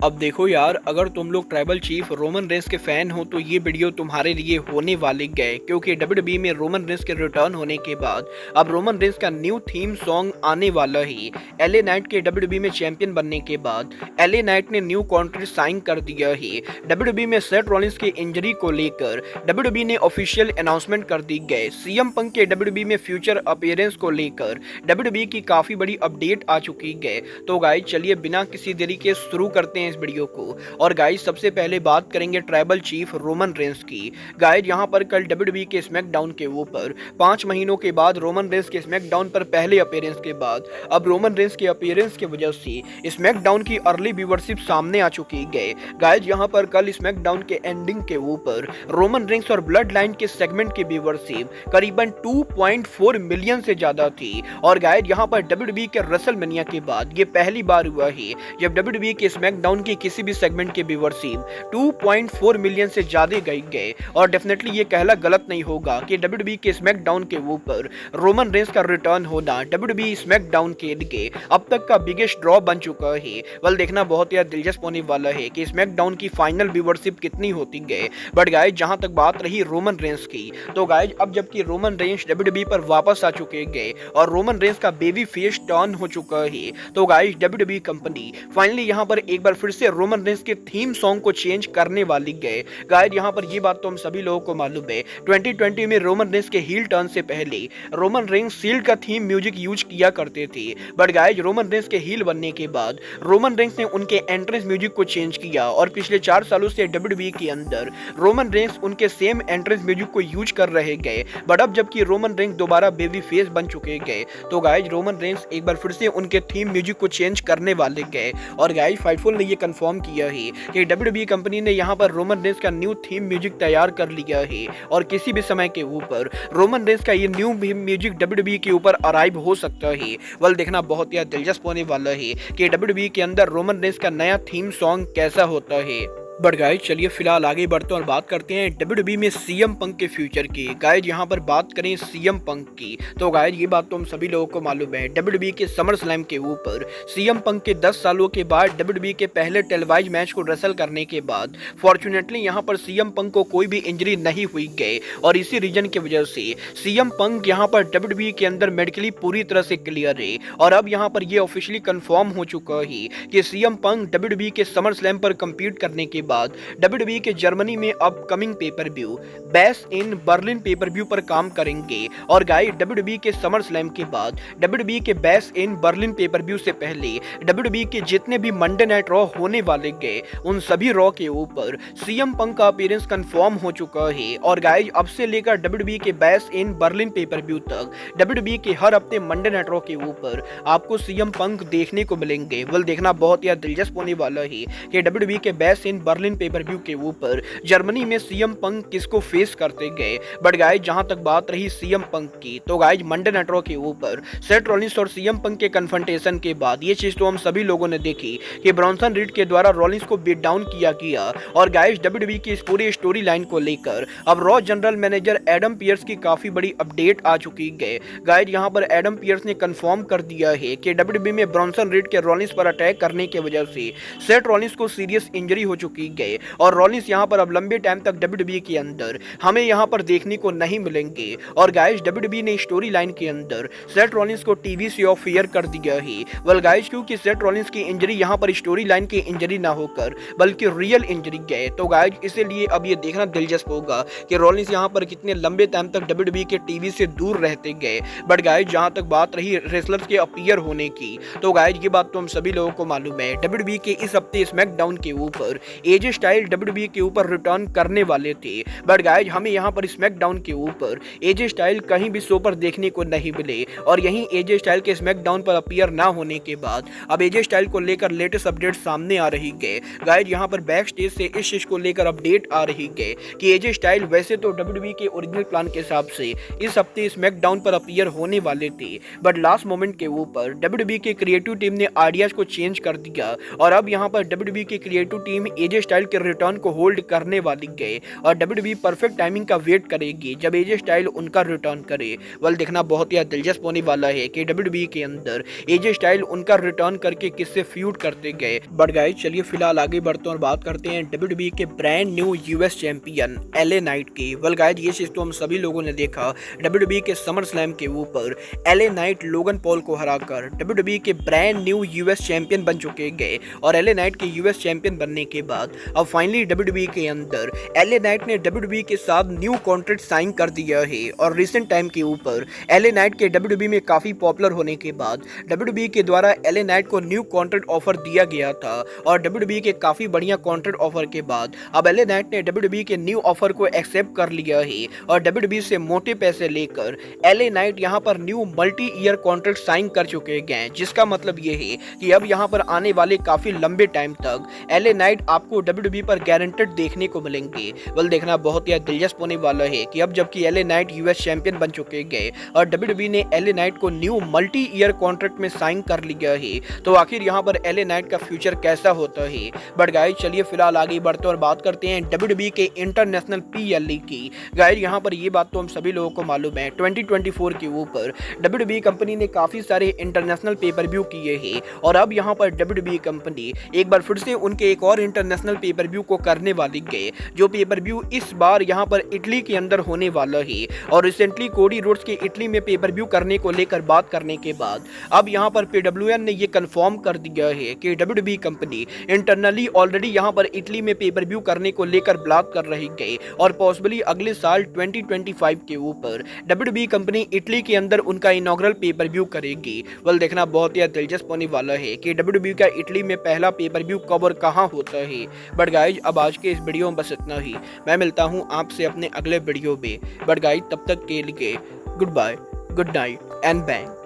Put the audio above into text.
अब देखो यार, अगर तुम लोग ट्राइबल चीफ रोमन रेंस के फैन हो तो ये वीडियो तुम्हारे लिए होने वाले गए, क्योंकि डब्ल्यूडब्ल्यूई में रोमन रेंस के रिटर्न होने के बाद अब रोमन रेंस का न्यू थीम सॉन्ग आने वाला ही। एलए नाइट के डब्ल्यूडब्ल्यूई में चैंपियन बनने के बाद एलए नाइट ने न्यू कॉन्ट्रैक्ट साइन कर दिया ही। डब्ल्यूडब्ल्यूई में सेथ रॉलिंस की इंजरी को लेकर डब्ल्यूडब्ल्यूई ने ऑफिशियल अनाउंसमेंट कर दी गए। सीएम पंक के डब्ल्यूडब्ल्यूई में फ्यूचर अपीयरेंस को लेकर डब्ल्यूडब्ल्यूई की काफी बड़ी अपडेट आ चुकी है। तो गाइस चलिए बिना किसी देरी के शुरू करते हैं इस वीडियो को। और गाइस सबसे पहले बात करेंगे ट्राइबल चीफ रोमन रेंस की। गाइस यहां पर कल डब्ल्यूडब्ल्यूई के स्मैकडाउन के ऊपर 5 महीनों के बाद रोमन रेंस के स्मैकडाउन पर पहले अपीयरेंस के बाद अब रोमन रेंस के अपीयरेंस की वजह से स्मैकडाउन की अर्ली व्यूअरशिप सामने आ चुकी है। गाइस यहां पर कल स्मैकडाउन के एंडिंग के ऊपर रोमन रेंस और ब्लड लाइन के सेगमेंट की व्यूअरशिप करीबन 2.4 मिलियन से ज्यादा थी। और गाइस यहां पर डब्ल्यूडब्ल्यूई के रेसलमेनिया के बाद ये पहली बार हुआ है जब डब्ल्यूडब्ल्यूई के स्मैकडाउन की किसी भी सेगमेंट के व्यूअरशिप 2.4 मिलियन से ज्यादा गए। और डेफिनेटली ये कहना गलत नहीं होगा कि डब्ल्यूडब्ल्यूई के स्मैकडाउन के ऊपर रोमन रेंस का रिटर्न होना डब्ल्यूडब्ल्यूई स्मैकडाउन के लिए अब तक का बिगेस्ट ड्रॉ बन चुका है। वेल देखना बहुत ही दिलचस्प होने वाला है कि स्मैकडाउन की फाइनल व्यूअरशिप कितनी होती है। बट गाइस जहां तक बात रही रोमन रेंस की, तो गाइस अब जबकि रोमन रेंस डब्ल्यूडब्ल्यूई पर वापस आ चुके हैं और रोमन रेंस का बेबी फेस टर्न हो चुका है, तो गाइस डब्ल्यूडब्ल्यूई कंपनी फाइनली यहां पर एक बार फिर से रोमन रेंस के थीम सॉन्ग को चेंज करने वाली है। गाइस यहां पर ये बात तो हम सभी लोगों को मालूम है, 2020 में रोमन रेंस के हील टर्न से पहले रोमन रेंस सील्ड का थीम म्यूजिक यूज किया करते थे। बट गाइस रोमन रेंस के हील बनने के बाद रोमन रेंस ने उनके एंट्रेंस म्यूजिक को चेंज किया और पिछले 4 सालों से डब्ल्यूडब्ल्यूई के अंदर रोमन रेंस उनके सेम एंट्रेंस म्यूजिक को यूज कर रहे गए। बट अब जबकि रोमन रेंस दोबारा बेबी फेस बन चुके गए, तो गाइस रोमन रेंस एक बार फिर से उनके थीम म्यूजिक को चेंज करने वाले गए। और गाइस फाइटफुल ने ये कंफर्म किया है कि डब्ल्यूडब्ल्यूई कंपनी ने यहां पर रोमन रेंस का न्यू थीम म्यूजिक तैयार कर लिया है और किसी भी समय के ऊपर रोमन रेंस का ये न्यू म्यूजिक डब्ल्यूडब्ल्यूई के ऊपर अराइव हो सकता है। वेल देखना बहुत ही दिलचस्प होने वाला है कि डब्ल्यूडब्ल्यूई के अंदर रोमन रेंस का नया थीम सॉन्ग कैसा होता है। बट गाइस चलिए फिलहाल आगे बढ़ते हैं और बात करते हैं डब्ल्यूडब्ल्यूई में सीएम पंक के फ्यूचर की। गाइस यहां पर बात करें सीएम पंक की, तो गाइस ये बात तो हम सभी लोगों को मालूम है, डब्ल्यूडब्ल्यूई के समर स्लैम के ऊपर सीएम पंक के 10 सालों के बाद डब्ल्यूडब्ल्यूई के पहले टेलीवाइज मैच को रेसल करने के बाद फॉर्चुनेटली यहां पर सीएम पंक को कोई भी इंजरी नहीं हुई गई और इसी रीजन की वजह से सीएम पंक यहां पर डब्ल्यूडब्ल्यूई के अंदर मेडिकली पूरी तरह से क्लियर है। और अब यहां पर यह ऑफिशियली कंफर्म हो चुका है कि सीएम पंक डब्ल्यूडब्ल्यूई के समर स्लैम पर कंपीट करने के बाद डब्ल्यूडब्ल्यूई के जर्मनी में upcoming pay per view base in Berlin pay per view पर काम करेंगे। और गाइस डब्ल्यूडब्ल्यूई के समर स्लैम के बाद डब्ल्यूडब्ल्यूई के base in Berlin pay per view से पहले डब्ल्यूडब्ल्यूई के जितने भी मंडे नाइट रॉ होने वाले गए उन सभी रॉ के ऊपर सीएम पंक का अपीयरेंस कंफर्म हो चुका है। और गाइस अब से लेकर डब्ल्यूडब्ल्यूई के base in Berlin pay per view तक डब्ल्यूडब्ल्यूई के हर हफ्ते मंडे नाइट रॉ के ऊपर आपको सीएम पंक देखने को मिलेंगे। वेल देखना बहुत ही दिलचस्प होने वाला है कि डब्ल्यूडब्ल्यूई के base in Berlin pay per view के ऊपर जर्मनी में सीएम पंक किसको फेस करते गए। बट गाइस जहां तक बात रही सीएम पंक की, तो गाइस मंडे नाइट रॉ के ऊपर सेथ रॉलिंस और सीएम पंक के कन्फ्रंटेशन के बाद ये चीज तो हम सभी लोगों ने देखी कि ब्रॉन्सन रीड के द्वारा रॉलिंस को बीट डाउन किया गया। और गाइस डब्ल्यूडब्ल्यूई की इस पूरी स्टोरी लाइन को लेकर अब raw general manager Adam Pearce की काफी बड़ी अपडेट आ चुकी है। गाइस यहां पर एडम पियर्स ने कंफर्म कर दिया है कि डब्ल्यूडब्ल्यूई में ब्रॉन्सन रीड के रॉलिंस पर अटैक करने की वजह से सेथ रॉलिंस को सीरियस इंजरी हो चुकी है और रॉलिंस यहां पर अब लंबे टाइम तक डब्ल्यूडब्ल्यूई के अंदर हमें यहां पर देखने को नहीं मिलेंगे। और गाइस डब्ल्यूडब्ल्यूई ने स्टोरी लाइन के अंदर सेथ रॉलिंस को टीवी से ऑफ एयर कर दिया है। वेल गाइस क्योंकि सेथ रॉलिंस की इंजरी यहां पर स्टोरी लाइन की इंजरी ना होकर बल्कि रियल इंजरी है, तो गाइस इसीलिए अब ये देखना दिलचस्प होगा कि रॉलिंस यहां पर कितने लंबे टाइम तक डब्ल्यूडब्ल्यूई के टीवी से दूर रहते गए। बट गाइस जहां तक बात रही रेसलर्स के अपीयर होने की, तो गाइस ये बात तो हम सभी लोगों को मालूम है, डब्ल्यूडब्ल्यूई के इस हफ्ते स्मैकडाउन के ऊपर एजे स्टाइल डब्ल्यूडब्ल्यूई के ऊपर रिटर्न करने वाले थे। बट गाइस हमें यहाँ पर स्मैकडाउन के ऊपर एजे स्टाइल कहीं भी शो पर देखने को नहीं मिले और यहीं एजे स्टाइल के स्मैकडाउन पर अपीयर ना होने के बाद अब एजे स्टाइल को लेकर लेटेस्ट अपडेट सामने आ रही है। गाइस यहाँ पर बैक स्टेज से इस चीज को लेकर अपडेट आ रही है कि एजे स्टाइल वैसे तो डब्ल्यूडब्ल्यूई के ओरिजिनल प्लान के हिसाब से इस हफ्ते स्मैकडाउन पर अपीयर होने वाले थे, बट लास्ट मोमेंट के ऊपर डब्ल्यूडब्ल्यूई की क्रिएटिव टीम ने आइडियाज को चेंज कर दिया और अब यहाँ पर डब्ल्यूडब्ल्यूई की क्रिएटिव टीम एजे स्टाइल के रिटर्न को होल्ड करने वाली है और WWE परफेक्ट टाइमिंग का वेट करेगी जब एजे स्टाइल उनका रिटर्न करे। वेल देखना बहुत ही दिलचस्प होने वाला है कि WWE के अंदर एजे स्टाइल उनका रिटर्न करके किससे फ्यूड करते गए। बट गाइस चलिए फिलहाल आगे बढ़ते हैं और बात करते हैं WWE के brand new US champion LA night की। वेल गाइस ये चीज तो हम सभी लोगों ने देखा, WWE के समर स्लैम के ऊपर एलए नाइट लोगन पॉल को हराकर WWE के ब्रांड न्यू यूएस चैंपियन बन चुके गए और एलए नाइट के यूएस चैंपियन बनने के बाद अब फाइनली WWE के अंदर एलए नाइट ने WWE के साथ न्यू कॉन्ट्रैक्ट साइन कर दिया है और रिसेंट टाइम के ऊपर एलए नाइट के WWE में काफी पॉपुलर होने के बाद WWE के द्वारा एलए नाइट को न्यू कॉन्ट्रैक्ट ऑफर दिया गया था और WWE के काफी बढ़िया कॉन्ट्रैक्ट ऑफर के बाद अब एलए नाइट ने WWE के न्यू ऑफर को एक्सेप्ट कर लिया है और WWE से मोटे पैसे लेकर एलए नाइट यहां पर new multi year contract sign कर चुके हैं, जिसका मतलब ये है कि अब यहां पर आने वाले काफी लंबे टाइम तक एलए नाइट आपको WWE पर गारंटेड देखने को मिलेंगे। वेल देखना बहुत ही दिलचस्प होने वाला है कि अब जबकि एलए नाइट यूएस चैंपियन बन चुके गए और WWE ने एलए नाइट को न्यू मल्टी ईयर कॉन्ट्रैक्ट में साइन कर लिया है, तो आखिर यहां पर एलए नाइट का फ्यूचर कैसा होता है। बट गाइस चलिए फिलहाल आगे बढ़ते और बात करते हैं WWE के इंटरनेशनल PLE की। गाइस यहां पर ये बात तो हम सभी लोगों को मालूम है 2024 के ऊपर WWE कंपनी ने काफी सारे इंटरनेशनल पेपर व्यू किए हैं और अब यहां पर WWE कंपनी एक बार फिर से उनके एक और इंटरनेशनल पेपर व्यू को करने वाली है, जो पेपर व्यू इस बार यहां पर इटली के अंदर होने वाला है। और रिसेंटली कोडी रोड्स के इटली में पेपर व्यू करने को लेकर बात करने के बाद अब यहां पर PWN ने ये कंफर्म कर दिया है कि WWE कंपनी इंटरनली ऑलरेडी यहां पर इटली में पेपर व्यू करने को लेकर बात कर रही है और पॉसिबली अगले साल 2025 के ऊपर WWE कंपनी इटली के अंदर उनका इनॉग्रल पेपर व्यू करेगी। वेल देखना बहुत ही दिलचस्प होने वाला है कि WWE का इटली में पहला पेपर व्यू कब और कहां होता है। बट गाइज अब आज के इस वीडियो में बस इतना ही, मैं मिलता हूं आपसे अपने अगले वीडियो में। बट गाइज तब तक के लिए good bye, good night and bang.